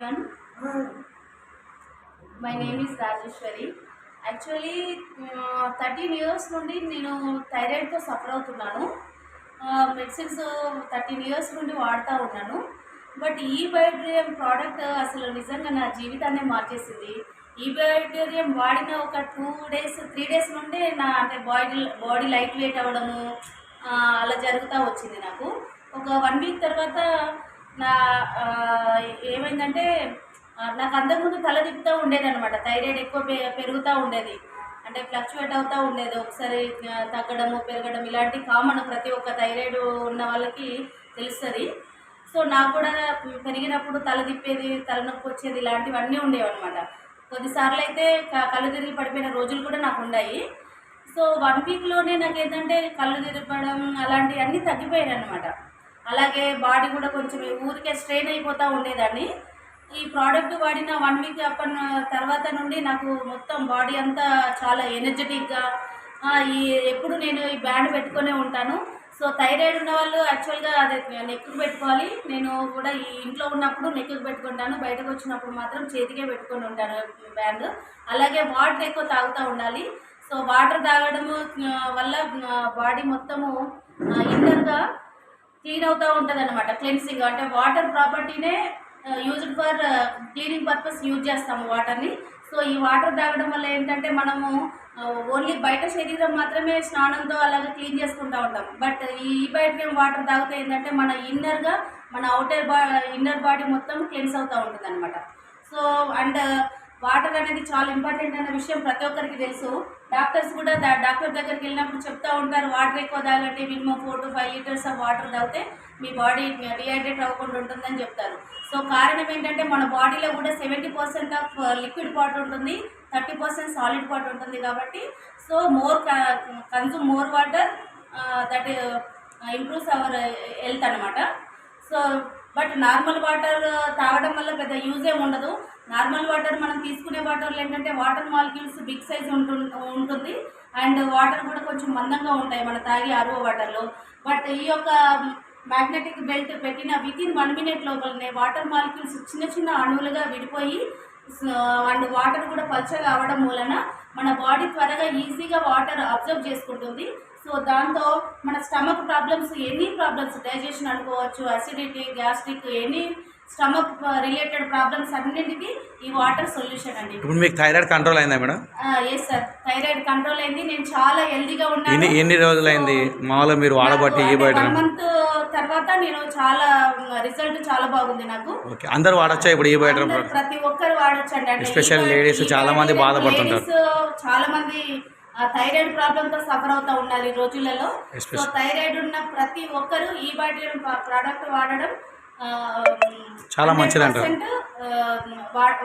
Everyone. My name is Rajeshwari. Actually 13 years నుండి నేను థైరాయిడ్తో suffer అవుతున్నాను. మెడిసిన్స్ 13 ఇయర్స్ నుండి వాడుతూ ఉన్నాను. బట్ ఈ బయోటేరియం ప్రోడక్ట్ అసలు నిజంగా నా జీవితాన్ని మార్చేసింది. ఈ బయోటేరియం వాడిన ఒక 3 డేస్ నుండే నా అంటే బాడీ లైట్ వెయిట్ అవ్వడము అలా జరుగుతూ వచ్చింది. నాకు ఒక 1 వీక్ తర్వాత నా ఏమైందంటే నాకు అంతకుముందు తల తిప్పుతూ ఉండేది అనమాట. థైరాయిడ్ ఎక్కువ పెరుగుతూ ఉండేది, అంటే ఫ్లక్చువేట్ అవుతూ ఉండేది. ఒకసారి తగ్గడము పెరగడం ఇలాంటి కామన్, ప్రతి ఒక్క థైరాయిడ్ ఉన్న వాళ్ళకి తెలుస్తుంది. సో నాకు కూడా పెరిగినప్పుడు తల తిప్పేది, తలనొప్పి వచ్చేది, ఇలాంటివన్నీ ఉండేవి అనమాట. కొద్దిసార్లు అయితే కళ్ళు తిరిగి పడిపోయిన రోజులు కూడా నాకు ఉన్నాయి. సో 1 వీక్లోనే నాకు ఏంటంటే కళ్ళు తిరగడం అలాంటివన్నీ తగ్గిపోయాయి అనమాట. అలాగే బాడీ కూడా కొంచెం ఊరికే స్ట్రెయిన్ అయిపోతూ ఉండేదాన్ని. ఈ ప్రోడక్ట్ వాడిన 1 వీక్ తర్వాత నుండి నాకు మొత్తం బాడీ అంతా చాలా ఎనర్జెటిక్గా, ఎప్పుడు నేను ఈ బ్యాండ్ పెట్టుకునే ఉంటాను. సో థైరాయిడ్ ఉన్న వాళ్ళు యాక్చువల్గా అదే నెక్కు పెట్టుకోవాలి. నేను కూడా ఈ ఇంట్లో ఉన్నప్పుడు నెక్కు పెట్టుకుంటాను, బయటకు వచ్చినప్పుడు మాత్రం చేతికే పెట్టుకొని ఉంటాను బ్యాండ్. అలాగే వాటర్ ఎక్కువ తాగుతూ ఉండాలి. సో వాటర్ తాగడము వల్ల బాడీ మొత్తము ఇన్నర్గా క్లీన్ అవుతూ ఉంటుంది అనమాట. క్లెన్సింగ్ అంటే వాటర్ ప్రాపర్టీనే used for cleaning purpose use చేస్తాము వాటర్ని. సో ఈ వాటర్ తాగడం వల్ల ఏంటంటే మనము ఓన్లీ బయట శరీరం మాత్రమే స్నానంతో అలాగే క్లీన్ చేసుకుంటూ ఉంటాం. బట్ ఈ బయోటేరియం వాటర్ తాగితే ఏంటంటే మన ఇన్నర్గా మన ఇన్నర్ బాడీ మొత్తం క్లెన్స్ అవుతూ ఉంటుంది అనమాట. సో అండ్ వాటర్ అనేది చాలా ఇంపార్టెంట్ అనే విషయం ప్రతి ఒక్కరికి తెలుసు. డాక్టర్స్ కూడా డాక్టర్ దగ్గరికి వెళ్ళినప్పుడు చెప్తూ ఉంటారు, వాటర్ ఎక్కువ తాగండి, minimum 4 to 5 litres of water తాగితే మీ బాడీ డిహైడ్రేట్ అవ్వకుండా ఉంటుందని చెప్తారు. సో కారణం ఏంటంటే మన బాడీలో కూడా 70% ఆఫ్ లిక్విడ్ పార్ట్ ఉంటుంది, 30% సాలిడ్ పార్ట్ ఉంటుంది. కాబట్టి so consume more water, that improves our health అనమాట. సో బట్ నార్మల్ వాటర్ తాగడం వల్ల పెద్ద యూజ్ ఏమి ఉండదు. నార్మల్ వాటర్ మనం తీసుకునే వాటర్లో ఏంటంటే వాటర్ మాలిక్యూల్స్ బిగ్ సైజ్ ఉంటుంది, అండ్ వాటర్ కూడా కొంచెం మందంగా ఉంటాయి మన తాగే RO వాటర్లో. బట్ ఈ యొక్క మ్యాగ్నెటిక్ బెల్ట్ పెట్టిన వితిన్ 1 minute లోపలనే వాటర్ మాలిక్యూల్స్ చిన్న చిన్న అణువులుగా విడిపోయి అండ్ వాటర్ కూడా పల్చగా అవ్వడం వలన మన బాడీ త్వరగా ఈజీగా వాటర్ అబ్జర్వ్ చేసుకుంటుంది. సో దాంతో మన stomach problems, any problems, digestion అనుకోవచ్చు, acidity, gastric, any stomach related problems అన్నింటికి ఈ వాటర్ సొల్యూషన్ అండి. ఇప్పుడు మీకు థైరాయిడ్ కంట్రోల్ అయిందా madam? Yes sir, thyroid control అయింది. నేను చాలా హెల్దీగా ఉన్నాను. ఎన్ని రోజులైంది మామూలుగా మీరు వాడబట్టి? ఈ బయట 1 month తర్వాత నేను చాలా రిజల్ట్ చాలా బాగుంది నాకు. ఓకే, అందరూ వాడచ్చా ఇప్పుడు ఈ బయట? ప్రతి ఒక్కరు వాడొచ్చండి. స్పెషల్ లేడీస్ చాలా మంది బాధపడుతుంటారు. చాలా మంది థైరాయిడ్ ప్రాబ్లంతో సఫర్ అవుతూ ఉన్నారు ఈ రోజులలో. సో థైరాయిడ్ ఉన్న ప్రతి ఒక్కరు ఈ బయోటేరియం ప్రోడక్ట్ వాడడం చాలా మంచిది అంటారు.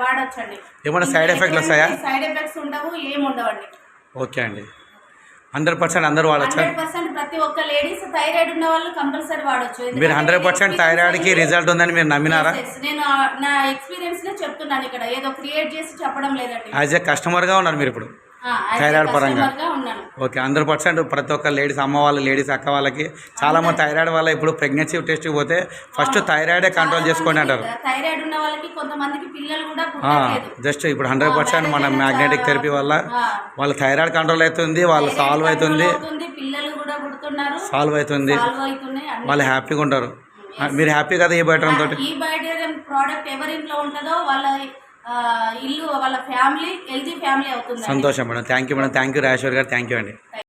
వాడొచ్చండి. ఏమైనా సైడ్ ఎఫెక్ట్లు వస్తాయా? సైడ్ ఎఫెక్ట్స్ ఉండవు, ఏమి ఉండవండి. ఓకే అండి, 100% అందరూ వాడచ్చు. 100% ప్రతి ఒక్క లేడీస్ థైరాయిడ్ ఉన్న వాళ్ళు కంపల్సరీ వాడచ్చు. మీరు 100% థైరాయిడ్కి రిజల్ట్ ఉందని మీరు నమ్మినారా? నేను నా ఎక్స్పీరియన్స్ లో చెప్తున్నాను, ఇక్కడ ఏదో క్రియేట్ చేసి చెప్పడం లేదండి. యాజ్ ఏ కస్టమర్గా ఉన్నారు మీరు ఇప్పుడు థైరాయిడ్ పరంగా? ఓకే, 100% ప్రతి ఒక్క లేడీస్, అమ్మ వాళ్ళ లేడీస్, అక్క వాళ్ళకి చాలా మంది థైరాయిడ్ వల్ల ఇప్పుడు ప్రెగ్నెన్సీ టెస్ట్కి పోతే ఫస్ట్ థైరాయిడే కంట్రోల్ చేసుకోండి అంటారు. థైరాయిడ్ ఉన్న వాళ్ళకి కొంతమందికి పిల్లలు కూడా పుట్టట్లేదు. జస్ట్ ఇప్పుడు 100% మన మ్యాగ్నెటిక్ థెరపీ వల్ల వాళ్ళ థైరాయిడ్ కంట్రోల్ అవుతుంది, వాళ్ళు సాల్వ్ అవుతుంది, పిల్లలు కూడా పుడుతున్నారు, సాల్వ్ అవుతుంది, వాళ్ళు హ్యాపీగా ఉంటారు. మీరు హ్యాపీ కదా ఈ బయోటేరియం తోటి? ఈ బయోటేరియం ప్రోడక్ట్ ఎవరింట్లో ఉంటుందో వాళ్ళ ఇల్లు, వాళ్ళ ఫ్యామిలీ హెల్తీ ఫ్యామిలీ అవుతుంది. సంతోషం madam. Thank you madam. Thank you Rajeshwar గారు. థ్యాంక్ యూ అండి.